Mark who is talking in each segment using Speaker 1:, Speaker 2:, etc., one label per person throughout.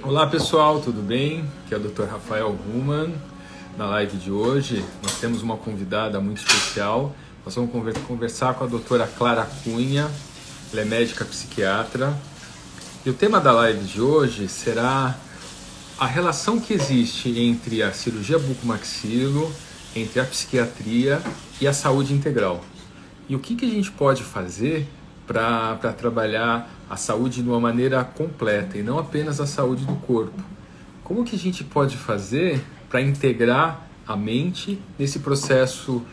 Speaker 1: Olá pessoal, tudo bem? Aqui é o Dr. Rafael Ruman. Na live de hoje nós temos uma convidada muito especial. Nós vamos conversar com a doutora Clara Cunha. Ela é médica psiquiatra. E o tema da live de hoje será a relação que existe entre a cirurgia bucomaxilo, entre a psiquiatria e a saúde integral. E o que a gente pode fazer para trabalhar a saúde de uma maneira completa e não apenas a saúde do corpo. Como que a gente pode fazer para integrar a mente nesse processo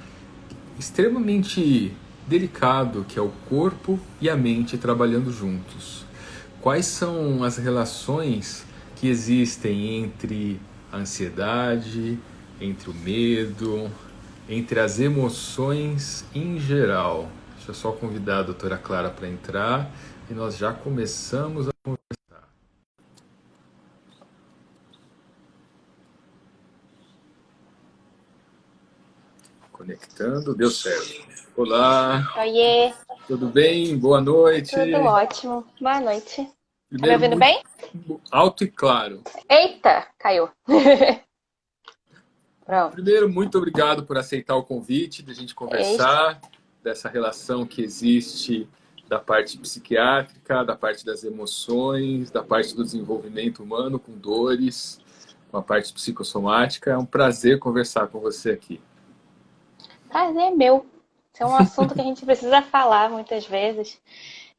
Speaker 1: extremamente delicado que é o corpo e a mente trabalhando juntos? Quais são as relações que existem entre a ansiedade, entre o medo, entre as emoções em geral? Deixa eu só convidar a doutora Clara para entrar e nós já começamos a conversar. Conectando, deu certo. Olá,
Speaker 2: Oiê,
Speaker 1: tudo bem? Boa noite.
Speaker 2: tudo ótimo. Boa noite. Tá me
Speaker 1: Primeiro,
Speaker 2: ouvindo
Speaker 1: muito
Speaker 2: bem?
Speaker 1: alto e claro.
Speaker 2: Eita, caiu. Pronto.
Speaker 1: Primeiro, muito obrigado por aceitar o convite de a gente
Speaker 2: Este.
Speaker 1: conversar dessa relação que existe da parte psiquiátrica, da parte das emoções, da parte do desenvolvimento humano com dores, com a parte psicossomática. É um prazer conversar com você aqui.
Speaker 2: Prazer é meu. Esse é um assunto que a gente precisa falar muitas vezes.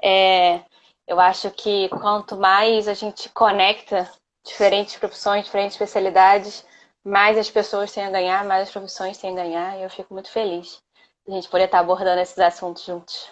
Speaker 2: É, eu acho que quanto mais a gente conecta diferentes profissões, diferentes especialidades, mais as pessoas têm a ganhar, mais as profissões têm a ganhar. E eu fico muito feliz de a gente poder estar abordando esses assuntos juntos.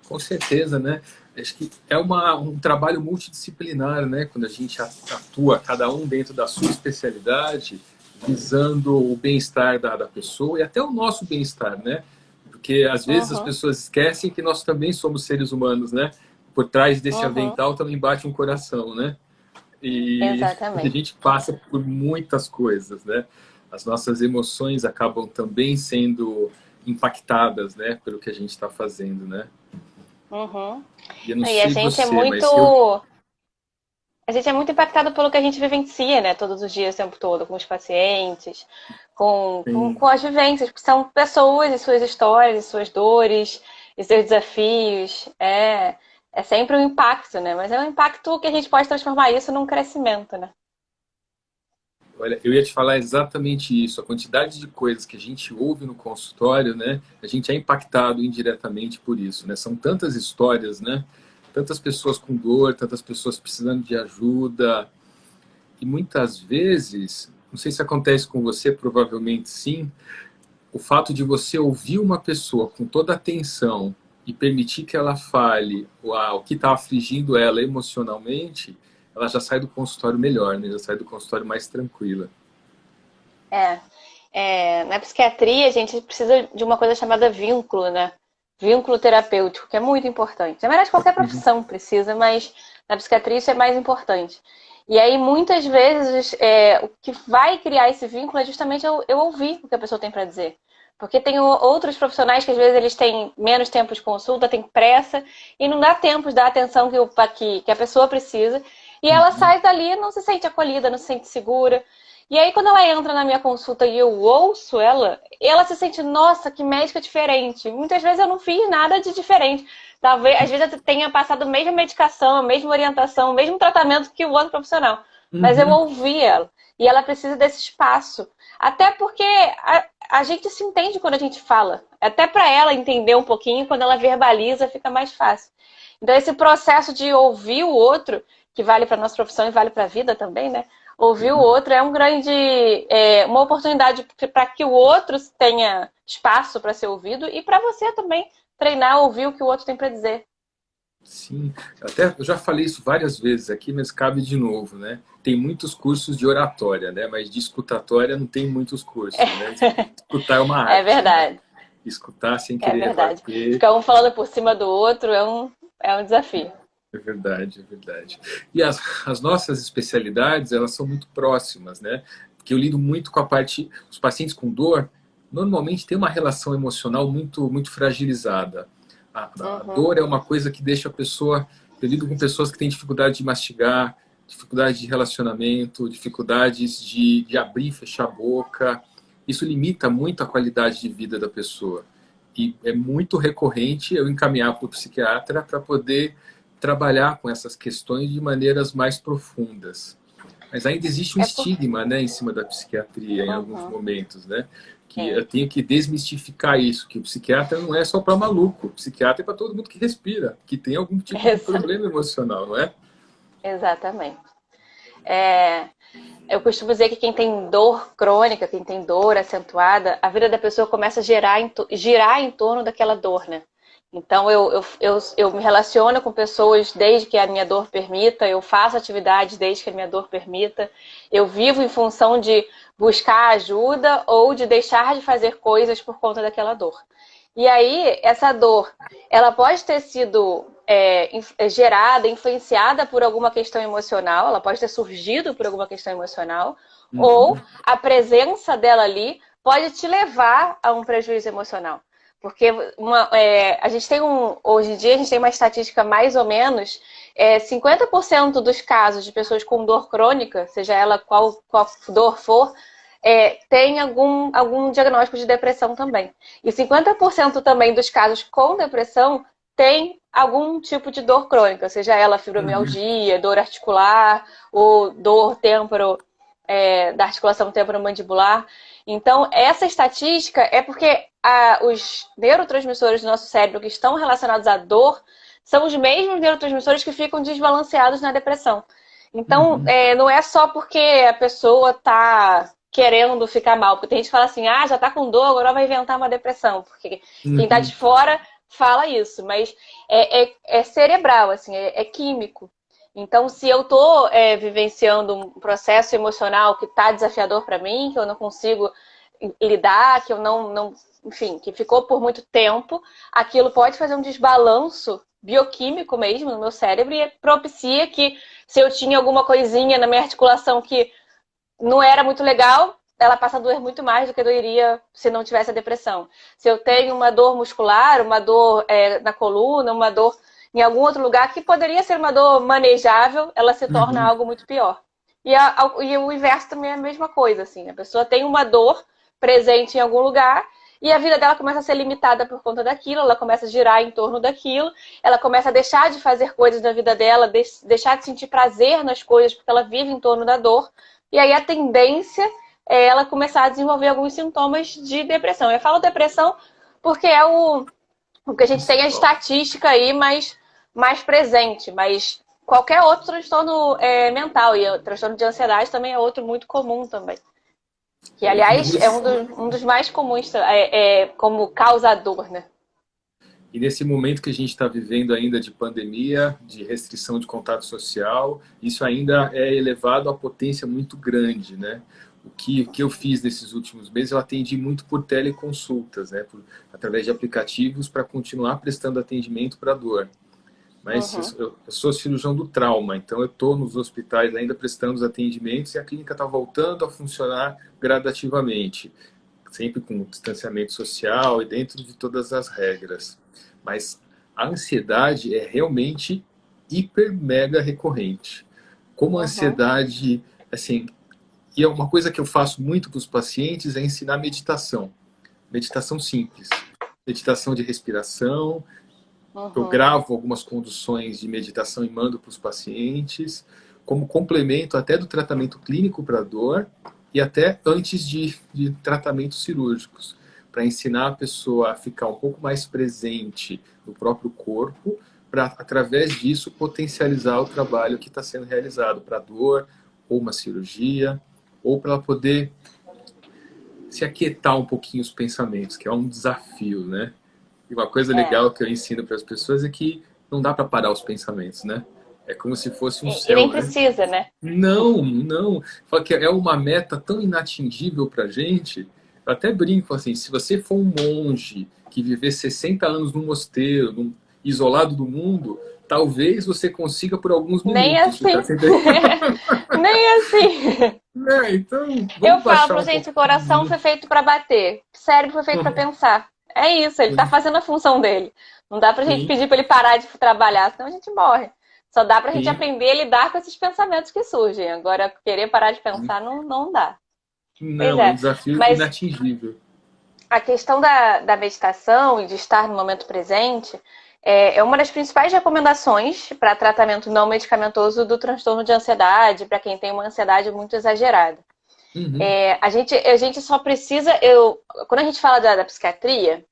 Speaker 1: Com certeza, né? Acho que é um trabalho multidisciplinar, né? Quando a gente atua, cada um dentro da sua especialidade, visando o bem-estar da pessoa e até o nosso bem-estar, né? Porque às vezes as
Speaker 2: Uhum,
Speaker 1: pessoas esquecem que nós também somos seres humanos, né? Por trás desse
Speaker 2: uhum,
Speaker 1: avental também bate um coração, né? E a
Speaker 2: exatamente.
Speaker 1: gente passa por muitas coisas, né? As nossas emoções acabam também sendo impactadas, né? Pelo que a gente está fazendo, né?
Speaker 2: Uhum.
Speaker 1: E eu não
Speaker 2: E a
Speaker 1: sei
Speaker 2: gente é
Speaker 1: você,
Speaker 2: muito
Speaker 1: mas eu.
Speaker 2: impactado pelo que a gente vivencia, né, todos os dias, o tempo todo, com os pacientes, com
Speaker 1: Sim,
Speaker 2: as vivências, que são pessoas e suas histórias, e suas dores, e seus desafios. É sempre um impacto, né? Mas é um impacto que a gente pode transformar isso num crescimento, né?
Speaker 1: olha, eu ia te falar exatamente isso. A quantidade de coisas que a gente ouve no consultório, né? A gente é impactado indiretamente por isso, né? São tantas histórias, né? Tantas pessoas com dor, tantas pessoas precisando de ajuda. E muitas vezes, não sei se acontece com você, provavelmente sim, o fato de você ouvir uma pessoa com toda a atenção e permitir que ela fale o que está afligindo ela emocionalmente, ela já sai do consultório melhor, né? Já sai do consultório mais tranquila.
Speaker 2: É, na psiquiatria, a gente precisa de uma coisa chamada vínculo, né? Vínculo terapêutico, que é muito importante. Na verdade, qualquer
Speaker 1: Uhum.
Speaker 2: profissão precisa, mas na psiquiatria isso é mais importante. E aí, muitas vezes, o que vai criar esse vínculo é justamente eu ouvir o que a pessoa tem para dizer. Porque tem outros profissionais que às vezes eles têm menos tempo de consulta, têm pressa, e não dá tempo de dar a atenção que a pessoa precisa. E ela
Speaker 1: Uhum.
Speaker 2: sai dali e não se sente acolhida, não se sente segura. E aí, quando ela entra na minha consulta e eu ouço ela se sente, nossa, que médica diferente. Muitas vezes eu não fiz nada de diferente. Talvez, às vezes eu tenha passado a mesma medicação, a mesma orientação, o mesmo tratamento que o outro profissional. Mas eu
Speaker 1: Uhum.
Speaker 2: ouvi ela. E ela precisa desse espaço. Até porque a gente se entende quando a gente fala. Até para ela entender um pouquinho, quando ela verbaliza, fica mais fácil. Então, esse processo de ouvir o outro, que vale para nossa profissão e vale para a vida também, né? Ouvir o
Speaker 1: Uhum.
Speaker 2: outro é uma oportunidade para que o outro tenha espaço para ser ouvido e para você também treinar a ouvir o que o outro tem para dizer.
Speaker 1: Sim, até eu já falei isso várias vezes aqui, mas cabe de novo, né? Tem muitos cursos de oratória, né? Mas de escutatória não tem muitos cursos, né? Escutar é uma
Speaker 2: É
Speaker 1: arte, né?
Speaker 2: verdade,
Speaker 1: Escutar sem
Speaker 2: é
Speaker 1: querer
Speaker 2: verdade.
Speaker 1: rebater.
Speaker 2: Ficar um falando por cima do outro é um desafio.
Speaker 1: É verdade, é verdade. E as nossas especialidades, elas são muito próximas, né? Porque eu lido muito com a parte, os pacientes com dor, normalmente tem uma relação emocional muito fragilizada. A
Speaker 2: Uhum,
Speaker 1: dor é uma coisa que deixa a pessoa, eu lido com pessoas que têm dificuldade de mastigar, dificuldade de relacionamento, dificuldades de abrir e fechar a boca. Isso limita muito a qualidade de vida da pessoa. E é muito recorrente eu encaminhar para o psiquiatra para poder trabalhar com essas questões de maneiras mais profundas. Mas ainda existe um estigma, né, em cima da psiquiatria em alguns momentos, né? Que eu tenho que desmistificar isso, que o psiquiatra não é só para maluco, o psiquiatra é para todo mundo que respira, que tem algum tipo de problema emocional, não é?
Speaker 2: Exatamente. Eu costumo dizer que quem tem dor crônica, quem tem dor acentuada, a vida da pessoa começa a girar em torno daquela dor, né? Então, eu me relaciono com pessoas desde que a minha dor permita, eu faço atividades desde que a minha dor permita, eu vivo em função de buscar ajuda ou de deixar de fazer coisas por conta daquela dor. E aí, essa dor, ela pode ter sido gerada, influenciada por alguma questão emocional, ela pode ter surgido por alguma questão emocional, ou a presença dela ali pode te levar a um prejuízo emocional. Porque a gente tem hoje em dia a gente tem uma estatística mais ou menos, 50% dos casos de pessoas com dor crônica, seja ela qual dor for, tem algum diagnóstico de depressão também. E 50% também dos casos com depressão tem algum tipo de dor crônica, seja ela fibromialgia, dor articular, ou dor da articulação temporomandibular. Então, essa estatística é porque os neurotransmissores do nosso cérebro que estão relacionados à dor são os mesmos neurotransmissores que ficam desbalanceados na depressão. Então, não é só porque a pessoa está querendo ficar mal, porque tem gente que fala assim, já está com dor, agora vai inventar uma depressão, porque quem está de fora fala isso, mas é cerebral, assim, é químico. Então, se eu estou vivenciando um processo emocional que está desafiador para mim, que eu não consigo lidar, que eu enfim, que ficou por muito tempo, aquilo pode fazer um desbalanço bioquímico mesmo no meu cérebro e propicia que se eu tinha alguma coisinha na minha articulação que não era muito legal, ela passa a doer muito mais do que doeria se não tivesse a depressão. Se eu tenho uma dor muscular, uma dor na coluna, uma dor em algum outro lugar que poderia ser uma dor manejável, ela se torna algo muito pior. E o inverso também é a mesma coisa, assim. A pessoa tem uma dor presente em algum lugar e a vida dela começa a ser limitada por conta daquilo, ela começa a girar em torno daquilo, ela começa a deixar de fazer coisas na vida dela, deixar de sentir prazer nas coisas porque ela vive em torno da dor. E aí a tendência é ela começar a desenvolver alguns sintomas de depressão. Eu falo depressão porque é o que a gente tem a estatística aí mais presente, mas qualquer outro transtorno mental, e o transtorno de ansiedade também é outro muito comum também. Que, aliás, é um dos mais comuns como causador, né?
Speaker 1: E nesse momento que a gente está vivendo ainda de pandemia, de restrição de contato social, isso ainda é elevado a potência muito grande, né? O que eu fiz nesses últimos meses, eu atendi muito por teleconsultas, né? Através de aplicativos para continuar prestando atendimento para dor. Mas eu sou cirurgião do trauma, então eu estou nos hospitais ainda prestando os atendimentos e a clínica está voltando a funcionar gradativamente, sempre com distanciamento social e dentro de todas as regras. Mas a ansiedade é realmente hiper mega recorrente. Como a ansiedade, assim, e é uma coisa que eu faço muito para os pacientes é ensinar meditação. Meditação simples. Meditação de respiração. Eu gravo algumas conduções de meditação e mando para os pacientes, como complemento até do tratamento clínico para dor e até antes de tratamentos cirúrgicos, para ensinar a pessoa a ficar um pouco mais presente no próprio corpo, para, através disso, potencializar o trabalho que está sendo realizado para dor, ou uma cirurgia, ou para ela poder se aquietar um pouquinho os pensamentos, que é um desafio, né? E uma coisa legal que eu ensino para as pessoas é que não dá para parar os pensamentos, né? É como se fosse um céu.
Speaker 2: E nem precisa, né?
Speaker 1: Não. Fala que é uma meta tão inatingível para a gente. Eu até brinco assim, se você for um monge que viver 60 anos num mosteiro, isolado do mundo, talvez você consiga por alguns minutos.
Speaker 2: Nem assim. Nem assim.
Speaker 1: Então,
Speaker 2: eu falo, gente, o coração foi feito para bater, o cérebro foi feito para pensar. É isso, ele está fazendo a função dele. Não dá pra gente pedir para ele parar de trabalhar, senão a gente morre. Só dá pra gente
Speaker 1: Sim.
Speaker 2: aprender a lidar com esses pensamentos que surgem. Agora, querer parar de pensar não dá. Pois
Speaker 1: Não, é um
Speaker 2: é.
Speaker 1: desafio
Speaker 2: Mas
Speaker 1: inatingível.
Speaker 2: a questão da meditação e de estar no momento presente é uma das principais recomendações para tratamento não medicamentoso do transtorno de ansiedade, para quem tem uma ansiedade muito exagerada.
Speaker 1: Uhum,
Speaker 2: A gente só precisa. Quando a gente fala da psiquiatria,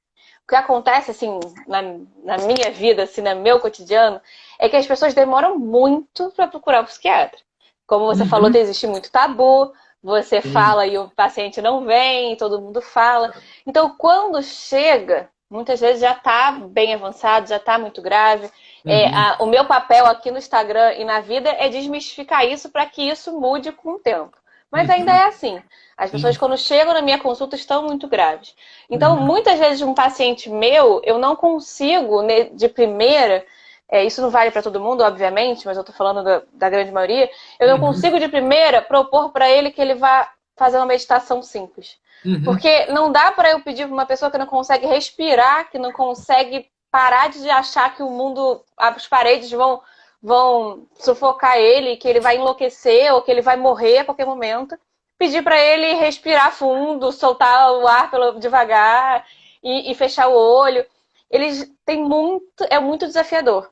Speaker 2: o que acontece assim na minha vida, assim, no meu cotidiano, é que as pessoas demoram muito para procurar um psiquiatra. Como você falou,
Speaker 1: uhum,
Speaker 2: existe muito tabu, você
Speaker 1: sim,
Speaker 2: fala e o paciente não vem, todo mundo fala. Então, quando chega, muitas vezes já está bem avançado, já está muito grave.
Speaker 1: uhum,
Speaker 2: O meu papel aqui no Instagram e na vida é desmistificar isso para que isso mude com o tempo. Mas ainda
Speaker 1: uhum,
Speaker 2: é assim. As pessoas,
Speaker 1: sim,
Speaker 2: quando chegam na minha consulta, estão muito graves. Então,
Speaker 1: uhum,
Speaker 2: muitas vezes, um paciente meu, eu não consigo, de primeira, isso não vale para todo mundo, obviamente, mas eu estou falando da grande maioria, eu não
Speaker 1: uhum,
Speaker 2: consigo, de primeira, propor para ele que ele vá fazer uma meditação simples.
Speaker 1: uhum,
Speaker 2: Porque não dá para eu pedir para uma pessoa que não consegue respirar, que não consegue parar de achar que o mundo, as paredes vão sufocar ele, que ele vai enlouquecer ou que ele vai morrer a qualquer momento. Pedir para ele respirar fundo, soltar o ar devagar e fechar o olho. Eles têm é muito desafiador.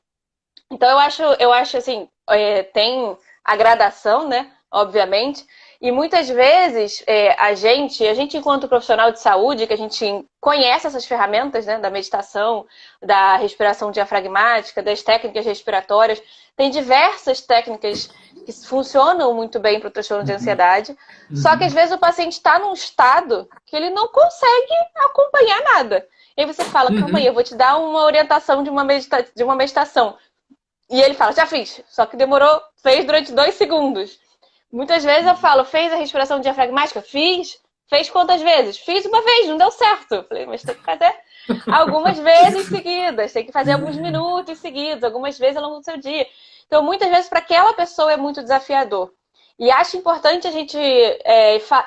Speaker 2: Então eu acho assim, tem a gradação, né? Obviamente. E muitas vezes a gente enquanto profissional de saúde, que a gente conhece essas ferramentas, né, da meditação, da respiração diafragmática, das técnicas respiratórias, tem diversas técnicas que funcionam muito bem para o transtorno de
Speaker 1: uhum,
Speaker 2: ansiedade. Só que
Speaker 1: uhum,
Speaker 2: às vezes o paciente está num estado que ele não consegue acompanhar nada. E aí você fala, calma aí,
Speaker 1: uhum,
Speaker 2: eu vou te dar uma orientação de uma meditação. E ele fala, já fiz. Só que demorou, fez durante 2 segundos. Muitas vezes eu falo, fez a respiração diafragmática? Fiz. Fez quantas vezes? Fiz uma vez, não deu certo. Eu falei, mas tem que fazer algumas vezes seguidas, tem que fazer alguns minutos seguidos, algumas vezes ao longo do seu dia. Então, muitas vezes, para aquela pessoa é muito desafiador. E acho importante a gente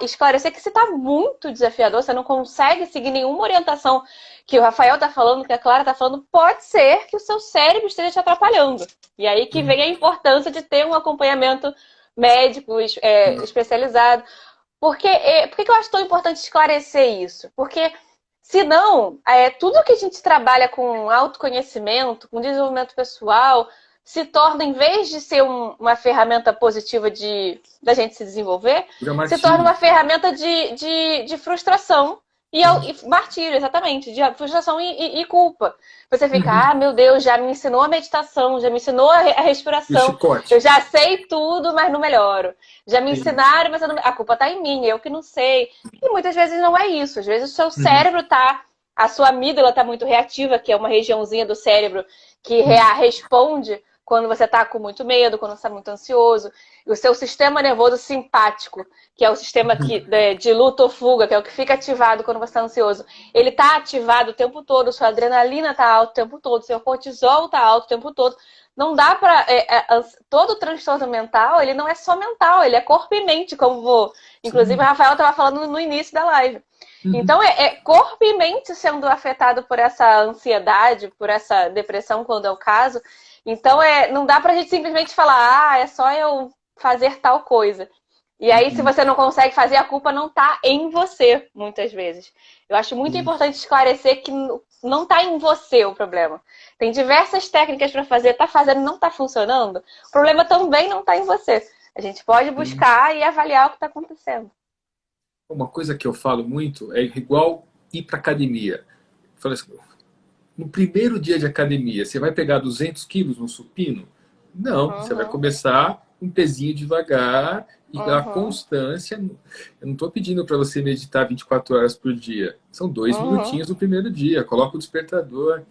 Speaker 2: esclarecer que se está muito desafiador, você não consegue seguir nenhuma orientação que o Rafael está falando, que a Clara está falando, pode ser que o seu cérebro esteja te atrapalhando. E aí que vem a importância de ter um acompanhamento médico especializado. Por que eu acho tão importante esclarecer isso? Porque senão, tudo que a gente trabalha com autoconhecimento, com desenvolvimento pessoal, se torna, em vez de ser uma ferramenta positiva da gente se desenvolver,
Speaker 1: vira
Speaker 2: se torna uma
Speaker 1: martírio.
Speaker 2: ferramenta de frustração e martírio, exatamente, de frustração e culpa. Você fica,
Speaker 1: Uhum.
Speaker 2: ah, meu Deus, já me ensinou a meditação, já me ensinou a
Speaker 1: E o
Speaker 2: respiração, eu
Speaker 1: chicote.
Speaker 2: já sei tudo, mas não melhoro. Já me
Speaker 1: Sim.
Speaker 2: ensinaram, mas a culpa está em mim, eu que não sei. E muitas vezes não é isso. Às vezes o seu
Speaker 1: Uhum.
Speaker 2: cérebro tá. A sua amígdala está muito reativa, que é uma regiãozinha do cérebro que responde quando você está com muito medo, quando você está muito ansioso. E o seu sistema nervoso simpático, que é o sistema de luta ou fuga, que é o que fica ativado quando você está ansioso, ele está ativado o tempo todo, sua adrenalina está alta o tempo todo, seu cortisol está alto o tempo todo. Não dá para todo transtorno mental, ele não é só mental, ele é corpo e mente, como inclusive
Speaker 1: Sim.
Speaker 2: a Rafaela estava falando no início da live.
Speaker 1: Uhum.
Speaker 2: Então é corpo e mente sendo afetado por essa ansiedade, por essa depressão, quando é o caso. Então não dá pra gente simplesmente falar, é só eu fazer tal coisa. E aí, se
Speaker 1: Uhum.
Speaker 2: você não consegue fazer, a culpa não tá em você, muitas vezes. Eu acho muito
Speaker 1: Sim.
Speaker 2: importante esclarecer que não tá em você o problema. Tem diversas técnicas para fazer, tá fazendo, não tá funcionando. O problema também não tá em você. A gente pode
Speaker 1: Sim.
Speaker 2: buscar e avaliar o que está acontecendo.
Speaker 1: Uma coisa que eu falo muito é igual ir para academia. Eu falo assim, no primeiro dia de academia, você vai pegar 200 quilos no supino? Não, você vai
Speaker 2: Uhum,
Speaker 1: começar um pezinho devagar e a
Speaker 2: uhum,
Speaker 1: constância. Eu não estou pedindo para você meditar 24 horas por dia. São dois
Speaker 2: uhum,
Speaker 1: minutinhos no primeiro dia. Coloca o despertador.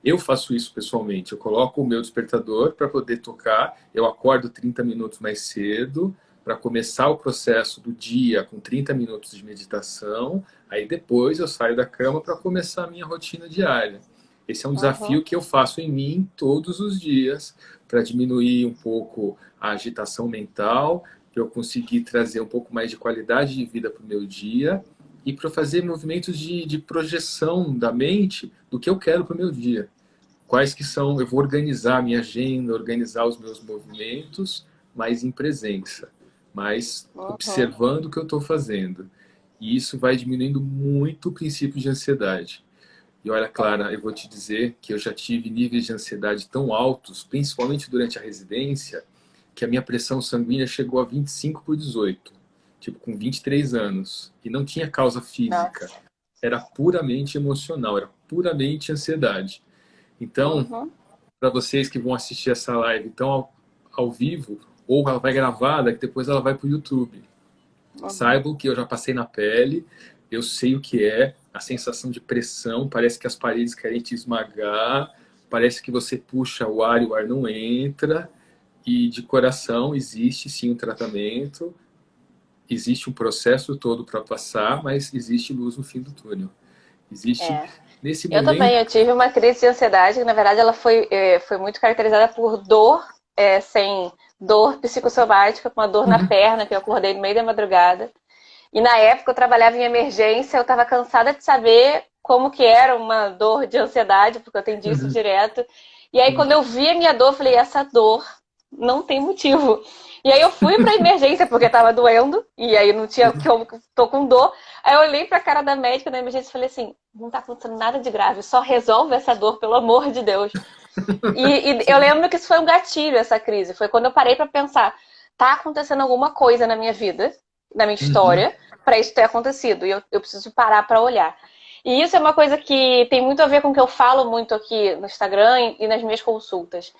Speaker 1: Eu faço isso pessoalmente. Eu coloco o meu despertador para poder tocar. Eu acordo 30 minutos mais cedo para começar o processo do dia com 30 minutos de meditação. Aí depois eu saio da cama para começar a minha rotina diária. Esse é um
Speaker 2: uhum,
Speaker 1: desafio que eu faço em mim todos os dias para diminuir um pouco a agitação mental, para eu conseguir trazer um pouco mais de qualidade de vida para o meu dia e para fazer movimentos de projeção da mente do que eu quero para o meu dia. quais que são, eu vou organizar a minha agenda, organizar os meus movimentos, mas em presença, mas observando o que eu estou fazendo. E isso vai diminuindo muito o princípio de ansiedade. E olha, Clara, eu vou te dizer que eu já tive níveis de ansiedade tão altos, principalmente durante a residência, que a minha pressão sanguínea chegou a 25/18, tipo, com 23 anos. E não tinha causa física.
Speaker 2: Nossa.
Speaker 1: Era puramente emocional, era puramente ansiedade. Então, para vocês que vão assistir essa live então ao vivo, ou ela vai gravada, que depois ela vai para o YouTube. Saibam que eu já passei na pele, eu sei o que é a sensação de pressão, parece que as paredes querem te esmagar, parece que você puxa o ar e o ar não entra, e de coração existe sim um tratamento, existe um processo todo para passar, mas existe luz no fim do túnel. Existe nesse
Speaker 2: Eu
Speaker 1: momento...
Speaker 2: também, eu tive uma crise de ansiedade, que na verdade ela foi muito caracterizada por dor, sem dor psicossomática, com uma dor na perna, que eu acordei no meio da madrugada. E na época eu trabalhava em emergência, eu estava cansada de saber como que era uma dor de ansiedade, porque eu atendi isso direto. E aí quando eu vi a minha dor, eu falei, essa dor não tem motivo. E aí eu fui pra emergência porque tava doendo, e aí não tinha como, tô com dor. Aí eu olhei pra cara da médica na emergência e falei assim, não tá acontecendo nada de grave, só resolve essa dor, pelo amor de Deus. E eu lembro que isso foi um gatilho, essa crise. Foi quando eu parei pra pensar, tá acontecendo alguma coisa na minha vida, na minha história, pra isso ter acontecido. E eu preciso parar pra olhar. E isso é uma coisa que tem muito a ver com o que eu falo muito aqui no Instagram e nas minhas consultas.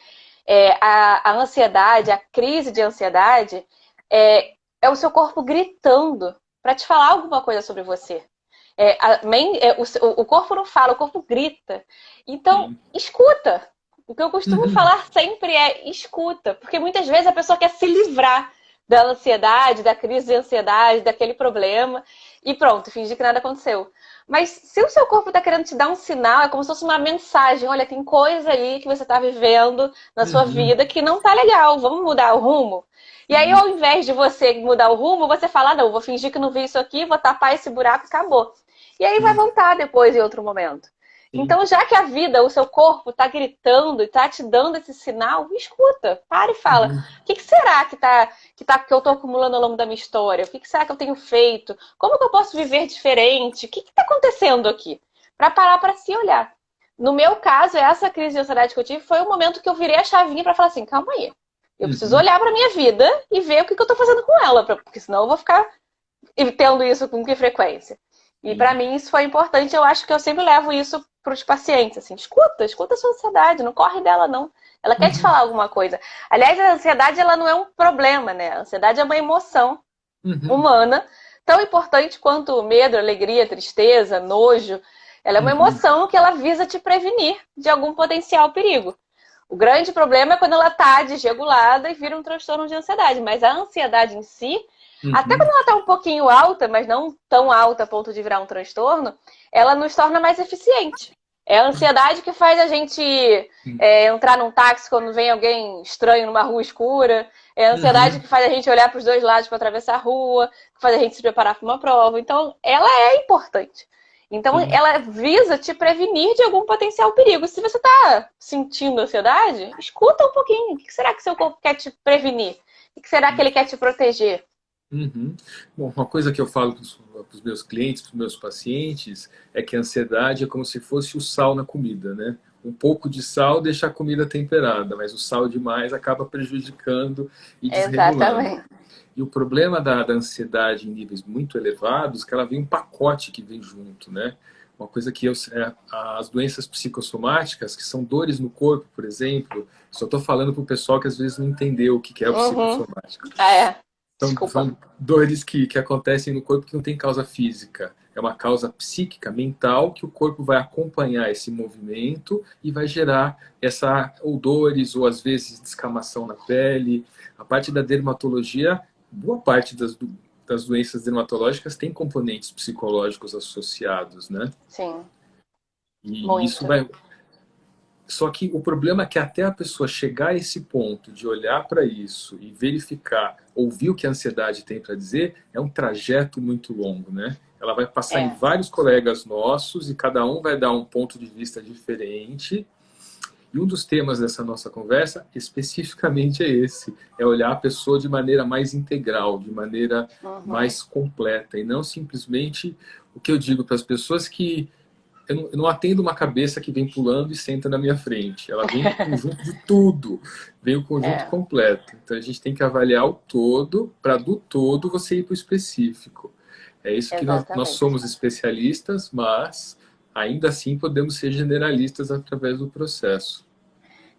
Speaker 2: A ansiedade, a crise de ansiedade, é o seu corpo gritando para te falar alguma coisa sobre você. O corpo não fala, o corpo grita. Então, escuta. O que eu costumo falar sempre é escuta, porque muitas vezes a pessoa quer se livrar da ansiedade, da crise de ansiedade, daquele problema, e pronto, fingir que nada aconteceu. Mas se o seu corpo está querendo te dar um sinal, é como se fosse uma mensagem, olha, tem coisa aí que você está vivendo na sua vida que não tá legal, vamos mudar o rumo? E aí, ao invés de você mudar o rumo, você fala, não, vou fingir que não vi isso aqui, vou tapar esse buraco e acabou. E aí vai voltar depois em outro momento. Então, já que a vida, o seu corpo está gritando e está te dando esse sinal, escuta, para e fala. O que será que eu estou acumulando ao longo da minha história? O que será que eu tenho feito? Como que eu posso viver diferente? O que está acontecendo aqui? Para parar para se olhar. No meu caso, essa crise de ansiedade que eu tive foi o momento que eu virei a chavinha para falar assim, calma aí. Eu preciso olhar para minha vida e ver o que eu estou fazendo com ela, porque senão eu vou ficar tendo isso com que frequência. E para mim isso foi importante, eu acho que eu sempre levo isso para os pacientes, assim, escuta a sua ansiedade, não corre dela não. Ela quer te falar alguma coisa. Aliás, a ansiedade ela não é um problema, né? A ansiedade é uma emoção humana, tão importante quanto medo, alegria, tristeza, nojo. Ela é uma emoção que ela visa te prevenir de algum potencial perigo. O grande problema é quando ela está desregulada e vira um transtorno de ansiedade. Mas a ansiedade em si, até quando ela está um pouquinho alta, mas não tão alta a ponto de virar um transtorno, ela nos torna mais eficiente. É a ansiedade que faz a gente entrar num táxi quando vem alguém estranho numa rua escura. É a ansiedade que faz a gente olhar para os dois lados para atravessar a rua, que faz a gente se preparar para uma prova. Então, ela é importante. Então, ela visa te prevenir de algum potencial perigo. Se você está sentindo ansiedade, escuta um pouquinho. O que será que seu corpo quer te prevenir? O que será que ele quer te proteger?
Speaker 1: Bom, uma coisa que eu falo para os meus clientes, para os meus pacientes, é que a ansiedade é como se fosse o sal na comida, né? Um pouco de sal deixa a comida temperada, mas o sal demais acaba prejudicando e desregulando.
Speaker 2: Exatamente.
Speaker 1: E o problema da ansiedade em níveis muito elevados é que ela vem um pacote que vem junto, né? Uma coisa que as doenças psicossomáticas, que são dores no corpo, por exemplo, só estou falando para o pessoal que às vezes não entendeu o que é o psicossomático. São dores que acontecem no corpo que não tem causa física. É uma causa psíquica, mental, que o corpo vai acompanhar esse movimento e vai gerar ou dores, ou às vezes descamação na pele. A parte da dermatologia, boa parte das doenças dermatológicas tem componentes psicológicos associados, né?
Speaker 2: Sim.
Speaker 1: E
Speaker 2: muito.
Speaker 1: Isso vai... Só que o problema é que até a pessoa chegar a esse ponto de olhar para isso e verificar, ouvir o que a ansiedade tem para dizer, é um trajeto muito longo, né? Ela vai passar em vários colegas nossos e cada um vai dar um ponto de vista diferente. E um dos temas dessa nossa conversa, especificamente, é esse. É olhar a pessoa de maneira mais integral, de maneira mais completa. E não simplesmente o que eu digo para as pessoas que eu não atendo uma cabeça que vem pulando e senta na minha frente. Ela vem no conjunto de tudo. Vem o conjunto completo. Então a gente tem que avaliar o todo, para do todo você ir para o específico. É isso que nós somos especialistas, mas ainda assim podemos ser generalistas através do processo.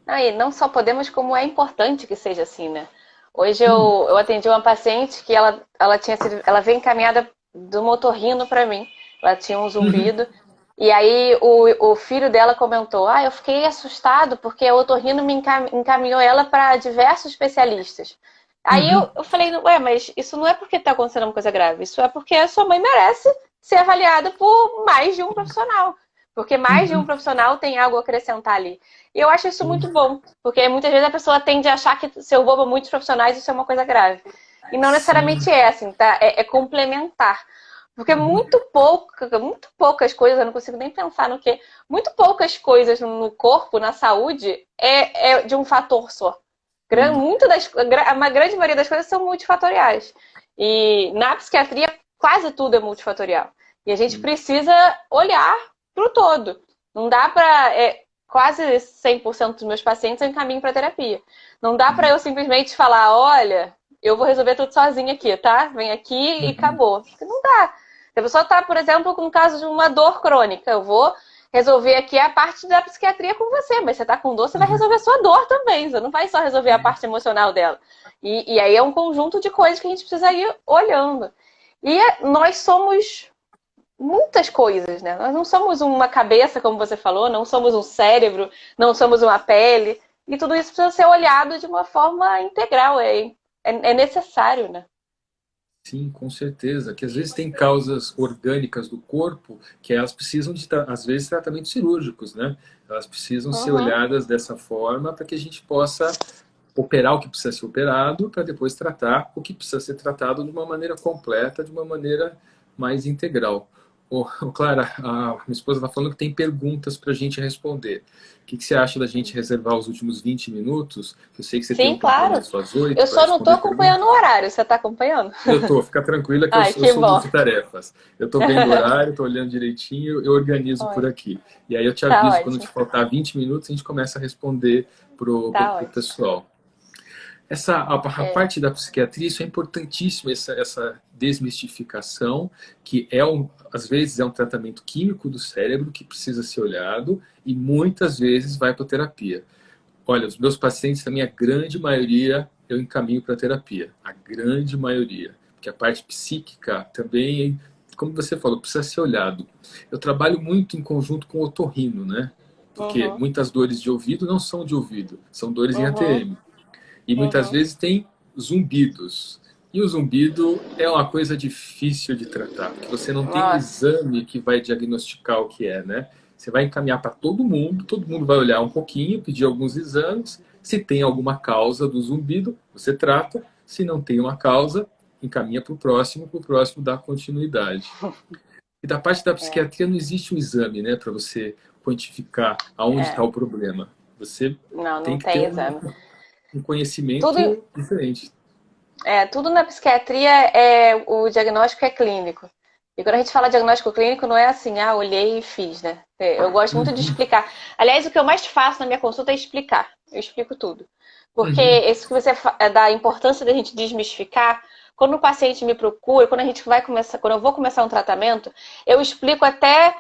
Speaker 2: Não, e não só podemos, como é importante que seja assim, né? Hoje eu atendi uma paciente que ela veio encaminhada do otorrino para mim. Ela tinha um zumbido. E aí o filho dela comentou, eu fiquei assustado porque o otorrino me encaminhou ela para diversos especialistas. Aí eu falei, ué, mas isso não é porque está acontecendo uma coisa grave, isso é porque a sua mãe merece ser avaliada por mais de um profissional. Porque mais de um profissional tem algo a acrescentar ali. E eu acho isso muito bom, porque muitas vezes a pessoa tende a achar que se eu vou para muitos profissionais isso é uma coisa grave. E não necessariamente é assim, tá? É complementar. Porque muito poucas coisas, eu não consigo nem pensar no que, muito poucas coisas no corpo, na saúde, é de um fator só. Uma grande maioria das coisas são multifatoriais. E na psiquiatria, quase tudo é multifatorial. E a gente precisa olhar para o todo. Não dá para... quase 100% dos meus pacientes eu encaminho para terapia. Não dá para eu simplesmente falar, olha, eu vou resolver tudo sozinha aqui, tá? Vem aqui e acabou. Porque não dá. Se a pessoa está, por exemplo, com o caso de uma dor crônica, eu vou resolver aqui a parte da psiquiatria com você, mas você está com dor, você vai resolver a sua dor também, você não vai só resolver a parte emocional dela. E aí é um conjunto de coisas que a gente precisa ir olhando. E nós somos muitas coisas, né? Nós não somos uma cabeça, como você falou, não somos um cérebro, não somos uma pele, e tudo isso precisa ser olhado de uma forma integral, é necessário, né?
Speaker 1: Sim, com certeza. Que às vezes tem causas orgânicas do corpo que elas precisam de, às vezes, tratamentos cirúrgicos, né? Elas precisam ser olhadas dessa forma para que a gente possa operar o que precisa ser operado para depois tratar o que precisa ser tratado de uma maneira completa, de uma maneira mais integral. Clara, a minha esposa está falando que tem perguntas para a gente responder. O que você acha da gente reservar os últimos 20 minutos? Eu sei que você tem um compromisso às 8.
Speaker 2: Eu só não estou acompanhando o horário. Você está acompanhando?
Speaker 1: Eu estou, fica tranquila que eu sou multitarefas. Eu estou vendo o horário, estou olhando direitinho, eu organizo por aqui. E aí eu te aviso, quando te faltar 20 minutos, a gente começa a responder para o pessoal. A parte da psiquiatria, isso é importantíssimo, essa desmistificação, que às vezes é um tratamento químico do cérebro que precisa ser olhado e muitas vezes vai para terapia. Olha, os meus pacientes, também, a grande maioria, eu encaminho para terapia. A grande maioria. Porque a parte psíquica também, como você falou, precisa ser olhado. Eu trabalho muito em conjunto com o otorrino, né? Porque muitas dores de ouvido não são de ouvido, são dores em ATM. E muitas vezes tem zumbidos. E o zumbido é uma coisa difícil de tratar, porque você não tem um exame que vai diagnosticar o que é, né? Você vai encaminhar para todo mundo vai olhar um pouquinho, pedir alguns exames. Se tem alguma causa do zumbido, você trata. Se não tem uma causa, encaminha para o próximo dar continuidade. E da parte da psiquiatria não existe um exame, né, para você quantificar aonde está o problema. Você tem que ter um conhecimento diferente.
Speaker 2: Tudo na psiquiatria o diagnóstico é clínico. E quando a gente fala diagnóstico clínico, não é assim, olhei e fiz, né? Eu gosto muito de explicar. Aliás, o que eu mais faço na minha consulta é explicar. Eu explico tudo. Porque isso que você da importância da gente desmistificar, quando o paciente me procura, quando eu vou começar um tratamento, eu explico até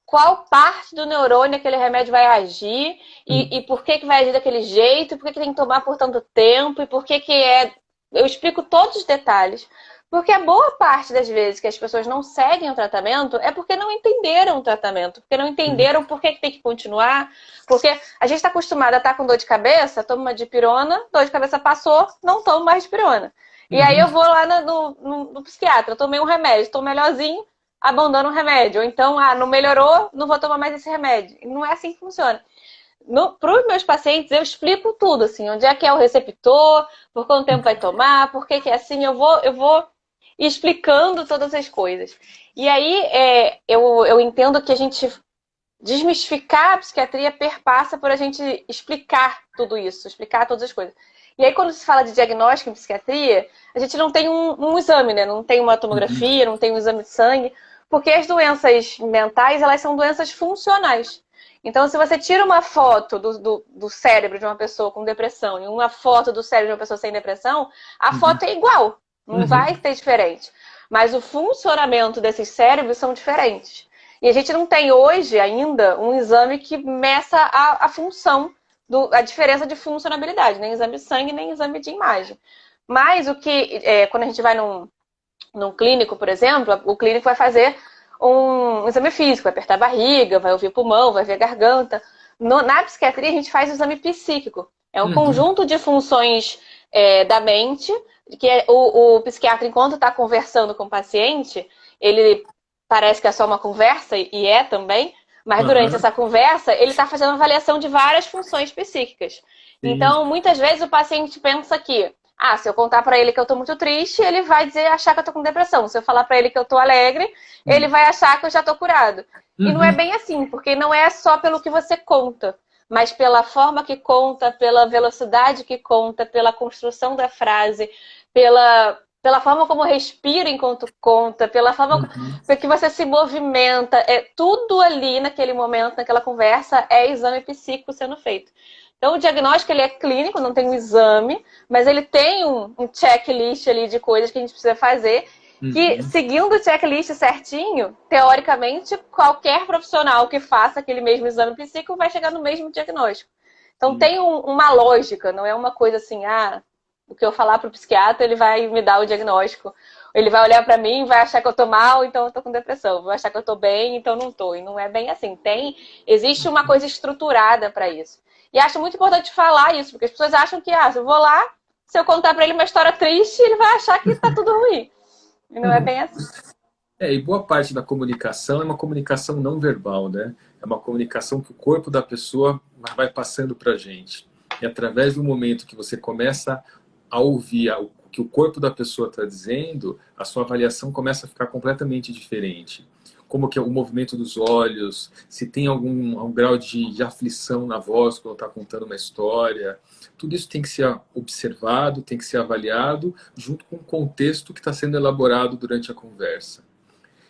Speaker 2: qual parte do neurônio aquele remédio vai agir e por que vai agir daquele jeito, e por que tem que tomar por tanto tempo, e por que é... Eu explico todos os detalhes. Porque a boa parte das vezes que as pessoas não seguem o tratamento é porque não entenderam o tratamento, porque não entenderam por que tem que continuar, porque a gente está acostumado a estar com dor de cabeça, toma uma dipirona, dor de cabeça passou, não tomo mais dipirona. E aí eu vou lá no psiquiatra, tomei um remédio, estou melhorzinho, abandono o remédio. Ou então, não melhorou, não vou tomar mais esse remédio. E não é assim que funciona. Para os meus pacientes, eu explico tudo, assim, onde é que é o receptor, por quanto tempo vai tomar, por que é assim, eu vou explicando todas as coisas. E aí, eu entendo que a gente desmistificar a psiquiatria perpassa por a gente explicar tudo isso, explicar todas as coisas. E aí, quando se fala de diagnóstico em psiquiatria, a gente não tem um exame, né? Não tem uma tomografia, não tem um exame de sangue, porque as doenças mentais, elas são doenças funcionais. Então, se você tira uma foto do cérebro de uma pessoa com depressão e uma foto do cérebro de uma pessoa sem depressão, a foto é igual, não vai ser diferente. Mas o funcionamento desses cérebros são diferentes. E a gente não tem hoje ainda um exame que meça a função, a diferença de funcionalidade, nem exame de sangue, nem exame de imagem. Mas o que, quando a gente vai num clínico, por exemplo, o clínico vai fazer um exame físico, vai apertar a barriga, vai ouvir o pulmão, vai ver a garganta. Na psiquiatria, a gente faz o exame psíquico. É um conjunto de funções da mente, que o psiquiatra, enquanto está conversando com o paciente, ele parece que é só uma conversa, e é também, mas durante essa conversa, ele está fazendo uma avaliação de várias funções psíquicas. Sim. Então, muitas vezes o paciente pensa que, se eu contar para ele que eu estou muito triste, ele vai achar que eu estou com depressão. Se eu falar para ele que eu estou alegre, ele vai achar que eu já estou curado. E não é bem assim, porque não é só pelo que você conta, mas pela forma que conta, pela velocidade que conta, pela construção da frase, pela forma como respira enquanto conta, pela forma que você se movimenta. Tudo ali naquele momento, naquela conversa, é exame psíquico sendo feito. Então, o diagnóstico ele é clínico, não tem um exame, mas ele tem um checklist ali de coisas que a gente precisa fazer, que, seguindo o checklist certinho, teoricamente, qualquer profissional que faça aquele mesmo exame psíquico vai chegar no mesmo diagnóstico. Então, tem uma lógica, não é uma coisa assim, o que eu falar para o psiquiatra, ele vai me dar o diagnóstico. Ele vai olhar para mim, vai achar que eu tô mal, então eu tô com depressão. Vai achar que eu tô bem, então não tô. E não é bem assim. Existe uma coisa estruturada para isso. E acho muito importante falar isso, porque as pessoas acham que, se eu vou lá, se eu contar para ele uma história triste, ele vai achar que tá tudo ruim. E não é bem assim.
Speaker 1: E boa parte da comunicação é uma comunicação não verbal, né? É uma comunicação que o corpo da pessoa vai passando pra gente. E através do momento que você começa a ouvir o que o corpo da pessoa está dizendo, a sua avaliação começa a ficar completamente diferente. Como que é o movimento dos olhos, se tem algum grau de aflição na voz quando está contando uma história. Tudo isso tem que ser observado, tem que ser avaliado, junto com o contexto que está sendo elaborado durante a conversa.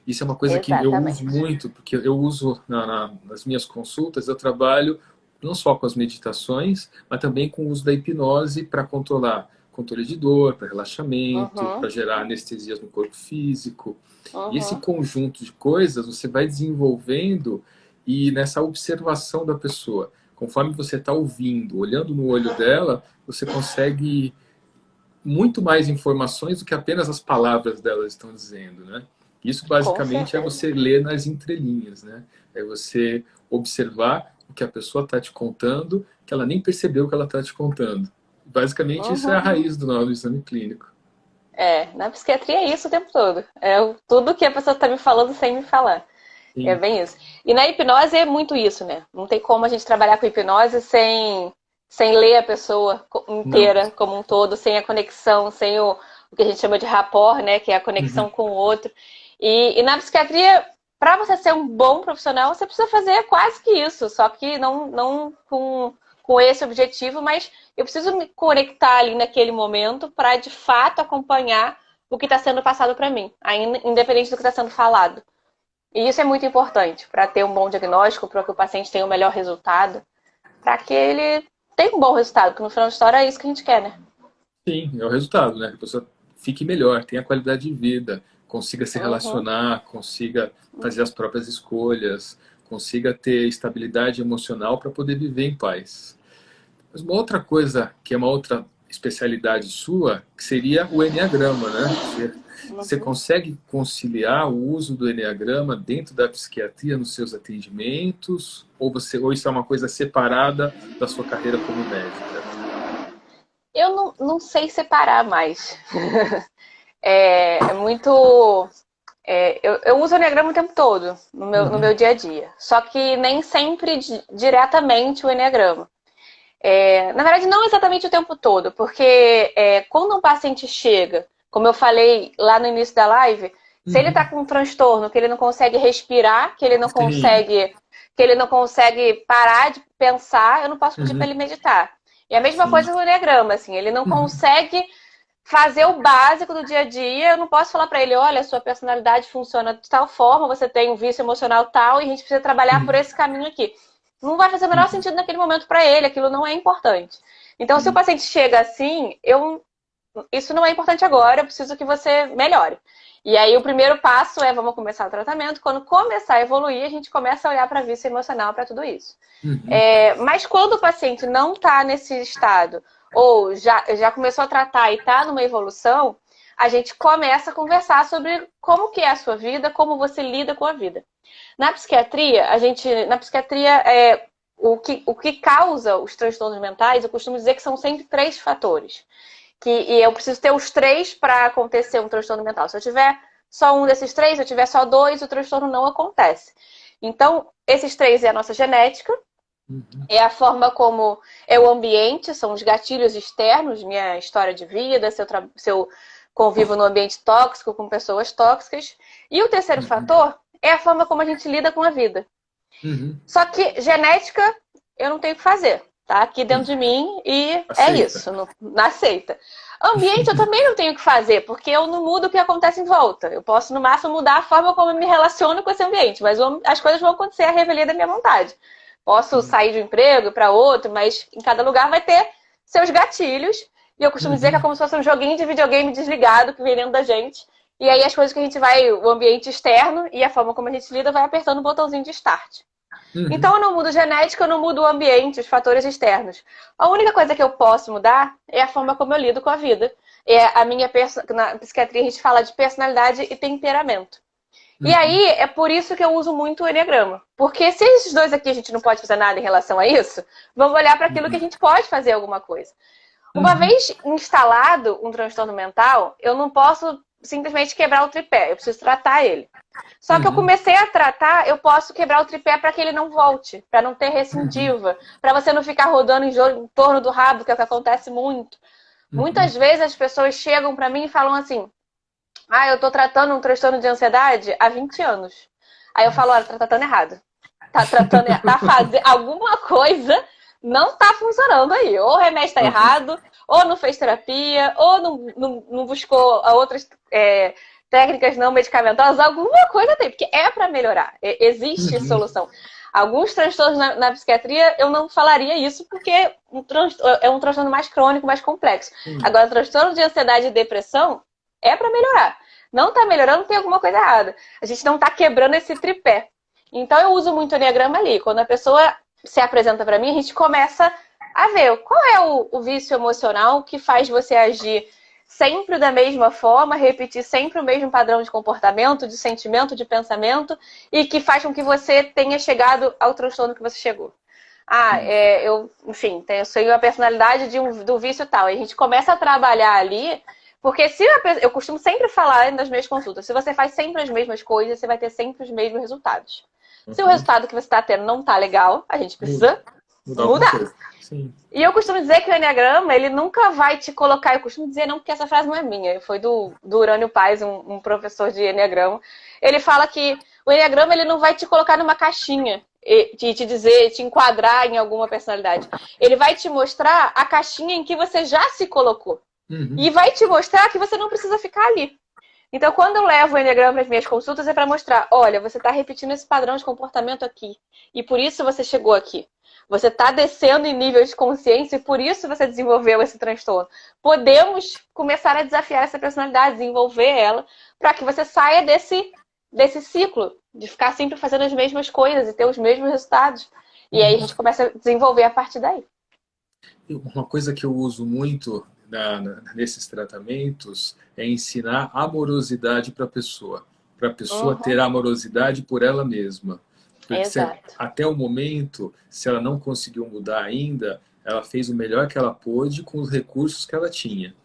Speaker 1: Isso é uma coisa que eu uso muito, porque eu uso nas minhas consultas, eu trabalho não só com as meditações, mas também com o uso da hipnose para controlar controle de dor, para relaxamento, para gerar anestesias no corpo físico. E esse conjunto de coisas você vai desenvolvendo e nessa observação da pessoa. Conforme você está ouvindo, olhando no olho dela, você consegue muito mais informações do que apenas as palavras dela estão dizendo, né? Isso basicamente é você ler nas entrelinhas, né? É você observar o que a pessoa está te contando, que ela nem percebeu que ela está te contando. Basicamente, isso é a raiz do exame clínico.
Speaker 2: Na psiquiatria é isso o tempo todo. É tudo que a pessoa está me falando sem me falar. Sim. É bem isso. E na hipnose é muito isso, né? Não tem como a gente trabalhar com hipnose sem ler a pessoa inteira como um todo, sem a conexão, sem o que a gente chama de rapport, né? Que é a conexão com o outro. E na psiquiatria, para você ser um bom profissional, você precisa fazer quase que isso, só que não com esse objetivo, mas eu preciso me conectar ali naquele momento para, de fato, acompanhar o que está sendo passado para mim, ainda independente do que está sendo falado. E isso é muito importante para ter um bom diagnóstico, para que o paciente tenha o melhor resultado, para que ele tenha um bom resultado, porque no final da história é isso que a gente quer, né?
Speaker 1: Sim, é o resultado, né? Que a pessoa fique melhor, tenha qualidade de vida, consiga se relacionar, consiga fazer as próprias escolhas, consiga ter estabilidade emocional para poder viver em paz. Mas uma outra coisa, que é uma outra especialidade sua, que seria o enneagrama, né? Você consegue conciliar o uso do enneagrama dentro da psiquiatria nos seus atendimentos? Ou isso é uma coisa separada da sua carreira como médica?
Speaker 2: Eu não sei separar mais. Muito... eu uso o enneagrama o tempo todo, no meu dia a dia. Só que nem sempre diretamente o enneagrama. Na verdade, não exatamente o tempo todo, porque quando um paciente chega, como eu falei lá no início da live, se ele está com um transtorno, que ele não consegue respirar, que ele não consegue que ele não consegue parar de pensar, eu não posso pedir para ele meditar. E a mesma coisa no Enneagrama, assim, ele não consegue fazer o básico do dia a dia, eu não posso falar para ele, olha, a sua personalidade funciona de tal forma, você tem um vício emocional tal, e a gente precisa trabalhar por esse caminho aqui. Não vai fazer o menor sentido naquele momento para ele, aquilo não é importante. Então, se o paciente chega assim, isso não é importante agora, eu preciso que você melhore. E aí o primeiro passo é, vamos começar o tratamento. Quando começar a evoluir, a gente começa a olhar para vício emocional, para tudo isso. Mas quando o paciente não está nesse estado, ou já começou a tratar e está numa evolução, a gente começa a conversar sobre como que é a sua vida, como você lida com a vida. Na psiquiatria, o que causa os transtornos mentais, eu costumo dizer que são sempre 3 fatores. E eu preciso ter os 3 para acontecer um transtorno mental. Se eu tiver só um desses 3, se eu tiver só 2, o transtorno não acontece. Então, esses 3 é a nossa genética, é a forma como é o ambiente, são os gatilhos externos, minha história de vida, se eu convivo num ambiente tóxico, com pessoas tóxicas. E o terceiro fator é a forma como a gente lida com a vida. Só que genética, eu não tenho o que fazer. Tá aqui dentro de mim e aceita. É isso, não aceita. Ambiente eu também não tenho o que fazer, porque eu não mudo o que acontece em volta. Eu posso, no máximo, mudar a forma como eu me relaciono com esse ambiente, mas as coisas vão acontecer à revelia da minha vontade. Posso sair de um emprego para outro, mas em cada lugar vai ter seus gatilhos. E eu costumo dizer que é como se fosse um joguinho de videogame desligado que vem dentro da gente. E aí as coisas que a gente vai, o ambiente externo e a forma como a gente lida, vai apertando o botãozinho de start. Então eu não mudo genética, eu não mudo o ambiente, os fatores externos. A única coisa que eu posso mudar é a forma como eu lido com a vida. Na psiquiatria a gente fala de personalidade e temperamento. E aí é por isso que eu uso muito o Enneagrama. Porque se esses 2 aqui a gente não pode fazer nada em relação a isso, vamos olhar para aquilo que a gente pode fazer alguma coisa. Uma vez instalado um transtorno mental, eu não posso simplesmente quebrar o tripé, eu preciso tratar ele. Só que eu comecei a tratar, eu posso quebrar o tripé para que ele não volte, para não ter recidiva, para você não ficar rodando em torno do rabo, que é o que acontece muito. Muitas vezes as pessoas chegam para mim e falam assim, eu tô tratando um transtorno de ansiedade há 20 anos. Aí eu falo, olha, tá tratando errado. Tá fazendo alguma coisa, não tá funcionando aí. Ou o remédio tá errado, ou não fez terapia, ou não buscou outras técnicas não medicamentosas, alguma coisa tem, porque é para melhorar. Existe solução. Alguns transtornos na psiquiatria, eu não falaria isso porque é um transtorno mais crônico, mais complexo. Agora, transtorno de ansiedade e depressão é para melhorar. Não tá melhorando, tem alguma coisa errada. A gente não tá quebrando esse tripé. Então, eu uso muito o Enneagrama ali. Quando a pessoa se apresenta para mim, a gente começa a ver qual é o vício emocional que faz você agir sempre da mesma forma, repetir sempre o mesmo padrão de comportamento, de sentimento, de pensamento, e que faz com que você tenha chegado ao transtorno que você chegou. Eu sei a personalidade do vício tal. E a gente começa a trabalhar ali, porque eu costumo sempre falar nas minhas consultas, se você faz sempre as mesmas coisas, você vai ter sempre os mesmos resultados. Se o resultado que você está tendo não está legal, a gente precisa mudar. Sim. E eu costumo dizer que o Enneagrama, ele nunca vai te colocar... Eu costumo dizer não, porque essa frase não é minha. Foi do Urânio Paes, um professor de Enneagrama. Ele fala que o Enneagrama, ele não vai te colocar numa caixinha e te dizer, te enquadrar em alguma personalidade. Ele vai te mostrar a caixinha em que você já se colocou. E vai te mostrar que você não precisa ficar ali. Então, quando eu levo o Enneagrama para as minhas consultas, é para mostrar, olha, você está repetindo esse padrão de comportamento aqui. E por isso você chegou aqui. Você está descendo em nível de consciência e por isso você desenvolveu esse transtorno. Podemos começar a desafiar essa personalidade, desenvolver ela, para que você saia desse ciclo, de ficar sempre fazendo as mesmas coisas e ter os mesmos resultados. E aí a gente começa a desenvolver a partir daí.
Speaker 1: Uma coisa que eu uso muito nesses tratamentos é ensinar amorosidade para a pessoa ter amorosidade por ela mesma. Porque até o momento, se ela não conseguiu mudar ainda, ela fez o melhor que ela pôde com os recursos que ela tinha.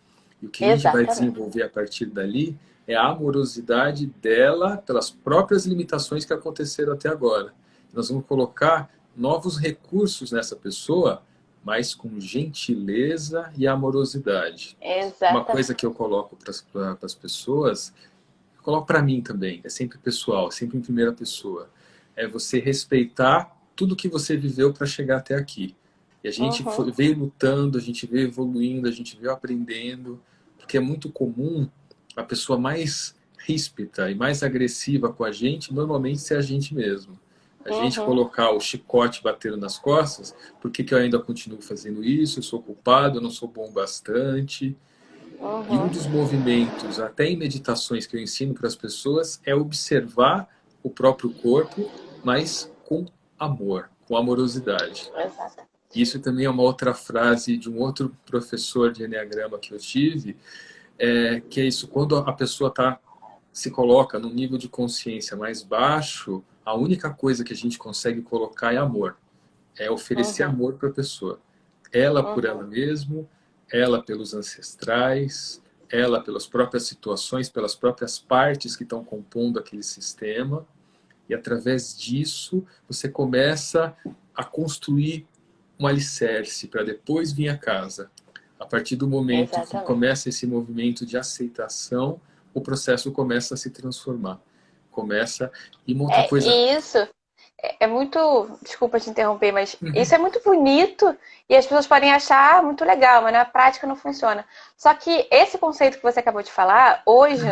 Speaker 1: E o que a gente vai desenvolver a partir dali é a amorosidade dela pelas próprias limitações que aconteceram até agora. Nós vamos colocar novos recursos nessa pessoa, mas com gentileza e amorosidade. Uma coisa que eu coloco para as pessoas, eu coloco para mim também, é sempre pessoal, sempre em primeira pessoa. É você respeitar tudo que você viveu para chegar até aqui. E a gente
Speaker 2: Uhum.
Speaker 1: veio lutando, a gente veio evoluindo, a gente veio aprendendo, porque é muito comum a pessoa mais ríspida e mais agressiva com a gente, normalmente ser a gente mesmo. A gente
Speaker 2: Uhum.
Speaker 1: colocar o chicote batendo nas costas, por que que eu ainda continuo fazendo isso? Eu sou culpado, eu não sou bom bastante. E um
Speaker 2: Uhum.
Speaker 1: dos movimentos, até em meditações que eu ensino para as pessoas, é observar o próprio corpo, mas com amor, com amorosidade.
Speaker 2: Exato.
Speaker 1: Isso também é uma outra frase de um outro professor de Enneagrama que eu tive, que é isso, quando a pessoa se coloca num nível de consciência mais baixo, a única coisa que a gente consegue colocar é amor. É oferecer
Speaker 2: Uhum.
Speaker 1: amor para a pessoa. Ela por ela
Speaker 2: Uhum.
Speaker 1: mesma, ela pelos ancestrais, ela pelas próprias situações, pelas próprias partes que estão compondo aquele sistema. E através disso, você começa a construir um alicerce para depois vir a casa. A partir do momento que
Speaker 2: Exatamente.
Speaker 1: começa esse movimento de aceitação, o processo começa a se transformar. Começa. E uma outra coisa.
Speaker 2: E isso é muito. Desculpa te interromper, mas
Speaker 1: Uhum,
Speaker 2: isso é muito bonito e as pessoas podem achar muito legal, mas na prática não funciona. Só que esse conceito que você acabou de falar, hoje,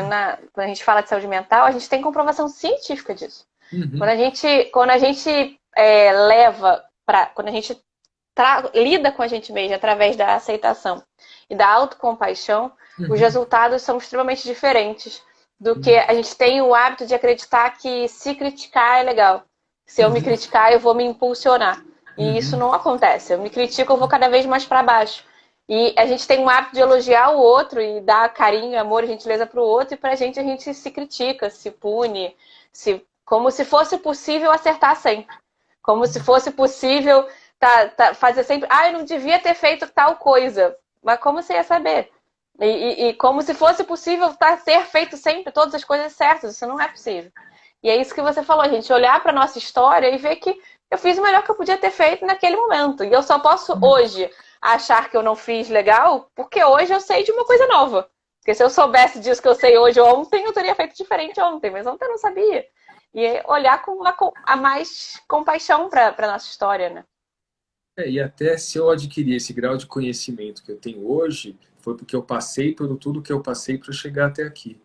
Speaker 2: quando a gente fala de saúde mental, a gente tem comprovação científica disso.
Speaker 1: uhum,
Speaker 2: Quando a gente leva para. Quando a gente lida com a gente mesmo através da aceitação e da autocompaixão, os
Speaker 1: uhum,
Speaker 2: resultados são extremamente diferentes do que
Speaker 1: uhum,
Speaker 2: a gente tem o hábito de acreditar que se criticar é legal. Se eu me
Speaker 1: uhum,
Speaker 2: criticar, eu vou me impulsionar. E isso
Speaker 1: uhum,
Speaker 2: não acontece. Eu me critico, eu vou cada vez mais para baixo. E a gente tem um hábito de elogiar o outro e dar carinho, amor e gentileza para o outro, e para a gente se critica, se pune, como se fosse possível acertar sempre. Como se fosse possível fazer sempre. Ah, eu não devia ter feito tal coisa. Mas como você ia saber? E como se fosse possível ter feito sempre todas as coisas certas. Isso não é possível. E é isso que você falou, a gente olhar para nossa história e ver que eu fiz o melhor que eu podia ter feito naquele momento. E eu só posso hoje achar que eu não fiz legal, porque hoje eu sei de uma coisa nova. Porque se eu soubesse disso que eu sei hoje ontem, eu teria feito diferente ontem, mas ontem eu não sabia. E olhar com a mais compaixão para a nossa história, né?
Speaker 1: e até se eu adquirir esse grau de conhecimento que eu tenho hoje, foi porque eu passei por tudo que eu passei para chegar até aqui.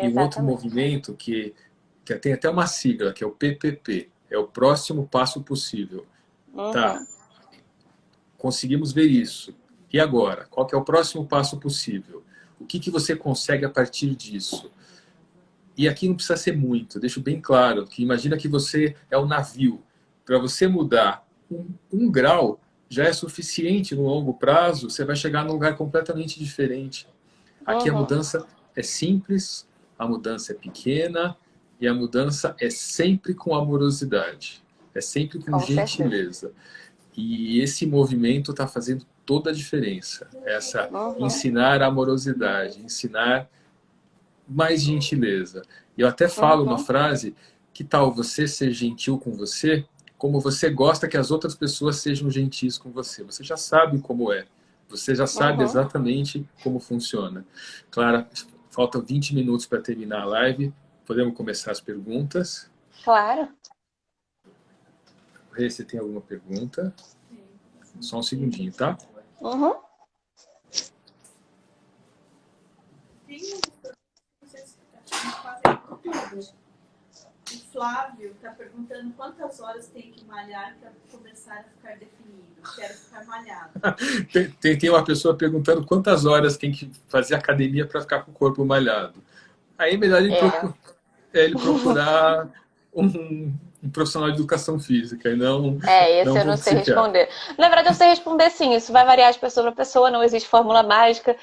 Speaker 1: E um outro
Speaker 2: Exatamente.
Speaker 1: movimento que tem até uma sigla, que é o PPP, é o próximo passo possível. Tá,
Speaker 2: Uhum.
Speaker 1: conseguimos ver isso. E agora? Qual que é o próximo passo possível? O que você consegue a partir disso? E aqui não precisa ser muito, deixo bem claro, que imagina que você é um navio. Para você mudar um grau, já é suficiente no longo prazo, você vai chegar num lugar completamente diferente. Aqui a
Speaker 2: Uhum.
Speaker 1: mudança é simples, a mudança é pequena e a mudança é sempre com amorosidade, é sempre com
Speaker 2: Com certeza.
Speaker 1: gentileza. E esse movimento está fazendo toda a diferença. Essa
Speaker 2: Uhum.
Speaker 1: ensinar amorosidade, ensinar mais gentileza. E eu até falo uma
Speaker 2: Uhum.
Speaker 1: frase: que tal você ser gentil com você, como você gosta que as outras pessoas sejam gentis com você? Você já sabe como é. Você já sabe
Speaker 2: Uhum.
Speaker 1: exatamente como funciona. Clara, faltam 20 minutos para terminar a live. Podemos começar as perguntas.
Speaker 2: Claro.
Speaker 1: Rê, você tem alguma pergunta? Só um segundinho, tá?
Speaker 2: Uhum.
Speaker 3: O Flávio está perguntando quantas horas tem que malhar para começar a ficar definido. Quero ficar malhado.
Speaker 1: Tem uma pessoa perguntando quantas horas tem que fazer academia para ficar com o corpo malhado. Aí é melhor
Speaker 2: É.
Speaker 1: ele procurar um profissional de educação física e
Speaker 2: Esse
Speaker 1: não
Speaker 2: eu
Speaker 1: um
Speaker 2: não sei
Speaker 1: psiquiatra.
Speaker 2: responder. Na verdade, eu sei responder sim. Isso vai variar de pessoa para pessoa, não existe fórmula mágica.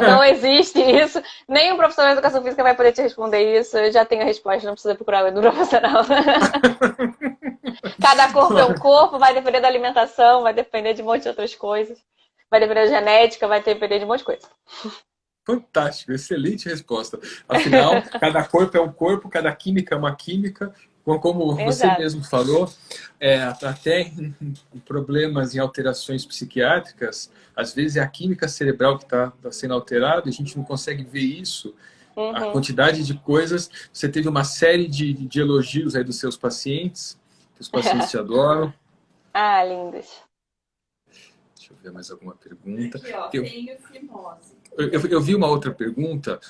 Speaker 2: Não existe isso. Nem um profissional de educação física vai poder te responder isso. Eu já tenho a resposta, não precisa procurar um profissional. Cada corpo é um corpo, vai depender da alimentação, vai depender de um monte de outras coisas. Vai depender da genética, vai depender de um monte de coisa.
Speaker 1: Fantástico, excelente resposta. Afinal, cada corpo é um corpo, cada química é uma química. Como você
Speaker 2: Exato.
Speaker 1: mesmo falou, até em problemas, em alterações psiquiátricas, às vezes é a química cerebral que está sendo alterada e a gente não consegue ver isso. A
Speaker 2: Uhum.
Speaker 1: quantidade de coisas. Você teve uma série de elogios aí dos seus pacientes. Os pacientes te adoram.
Speaker 2: Ah, lindos.
Speaker 1: Deixa eu ver mais alguma pergunta.
Speaker 3: Aqui, ó, tenho fimose.
Speaker 1: Eu vi uma outra pergunta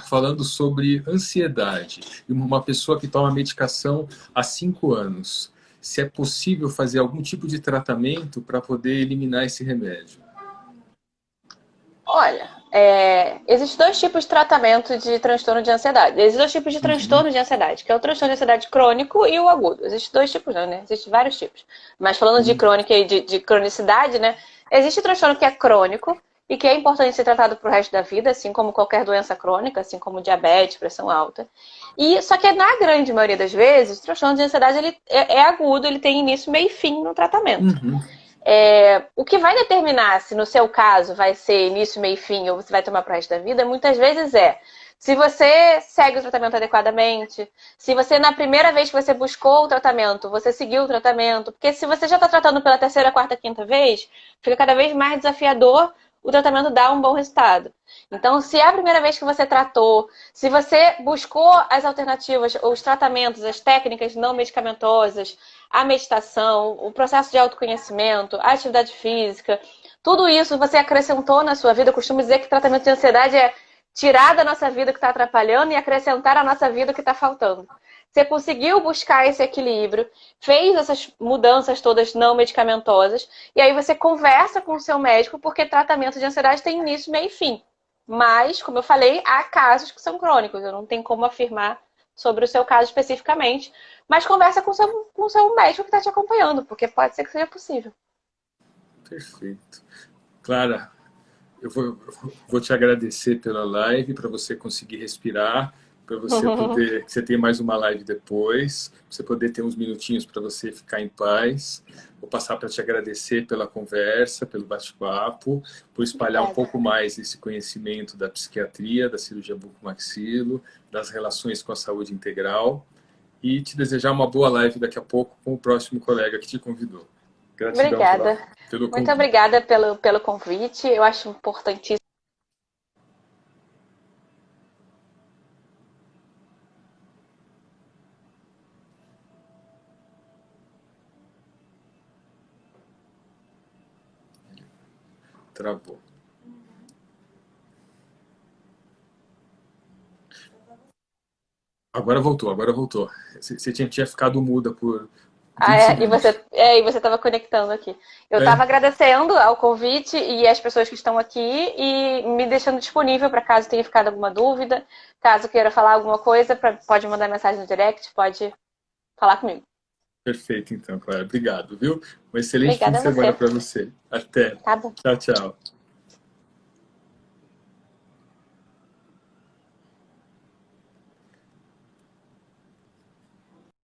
Speaker 1: falando sobre ansiedade. E uma pessoa que toma medicação há 5 anos. Se é possível fazer algum tipo de tratamento para poder eliminar esse remédio?
Speaker 2: Olha, existem dois tipos de tratamento de transtorno de ansiedade. Existem dois tipos de transtorno de ansiedade, que é o transtorno de ansiedade crônico e o agudo. Existem dois tipos, não, né? Existem vários tipos. Mas falando de crônica e de cronicidade, né? Existe o transtorno que é crônico e que é importante ser tratado pro resto da vida, assim como qualquer doença crônica, assim como diabetes, pressão alta. E só que na grande maioria das vezes, o transtorno de ansiedade ele é agudo, ele tem início, meio e fim no tratamento. O que vai determinar se no seu caso vai ser início, meio e fim ou você vai tomar pro resto da vida, muitas vezes se você segue o tratamento adequadamente, se você na primeira vez que você buscou o tratamento, você seguiu o tratamento, porque se você já está tratando pela terceira, quarta, quinta vez, fica cada vez mais desafiador o tratamento dar um bom resultado. Então, se é a primeira vez que você tratou, se você buscou as alternativas, os tratamentos, as técnicas não medicamentosas, a meditação, o processo de autoconhecimento, a atividade física, tudo isso você acrescentou na sua vida. Eu costumo dizer que tratamento de ansiedade é tirar da nossa vida o que está atrapalhando e acrescentar à nossa vida o que está faltando. Você conseguiu buscar esse equilíbrio, fez essas mudanças todas não medicamentosas, e aí você conversa com o seu médico, porque tratamento de ansiedade tem início, meio e fim. Mas, como eu falei, há casos que são crônicos, eu não tenho como afirmar sobre o seu caso especificamente, mas conversa com o seu médico que está te acompanhando, porque pode ser que seja possível.
Speaker 1: Perfeito. Clara, eu vou te agradecer pela live, para você conseguir respirar, para você poder, que você tenha mais uma live depois, pra você poder ter uns minutinhos para você ficar em paz. Vou passar para te agradecer pela conversa, pelo bate-papo, por espalhar um pouco mais esse conhecimento da psiquiatria, da cirurgia bucomaxilo, das relações com a saúde integral, e te desejar uma boa live daqui a pouco com o próximo colega que te convidou. Gratidão
Speaker 2: Obrigada.
Speaker 1: pelo convite.
Speaker 2: Muito obrigada pelo convite. Eu acho importantíssimo.
Speaker 1: Travou. Agora voltou. Você tinha ficado muda por 20 segundos.
Speaker 2: E você estava conectando aqui. Eu estava agradecendo ao convite e às pessoas que estão aqui e me deixando disponível para caso tenha ficado alguma dúvida, caso queira falar alguma coisa, pode mandar mensagem no direct, pode falar comigo.
Speaker 1: Perfeito, então, Clara. Obrigado, viu? Um excelente
Speaker 2: Obrigada
Speaker 1: fim de semana para você. Até.
Speaker 2: Tá bom.
Speaker 1: Tchau, tchau.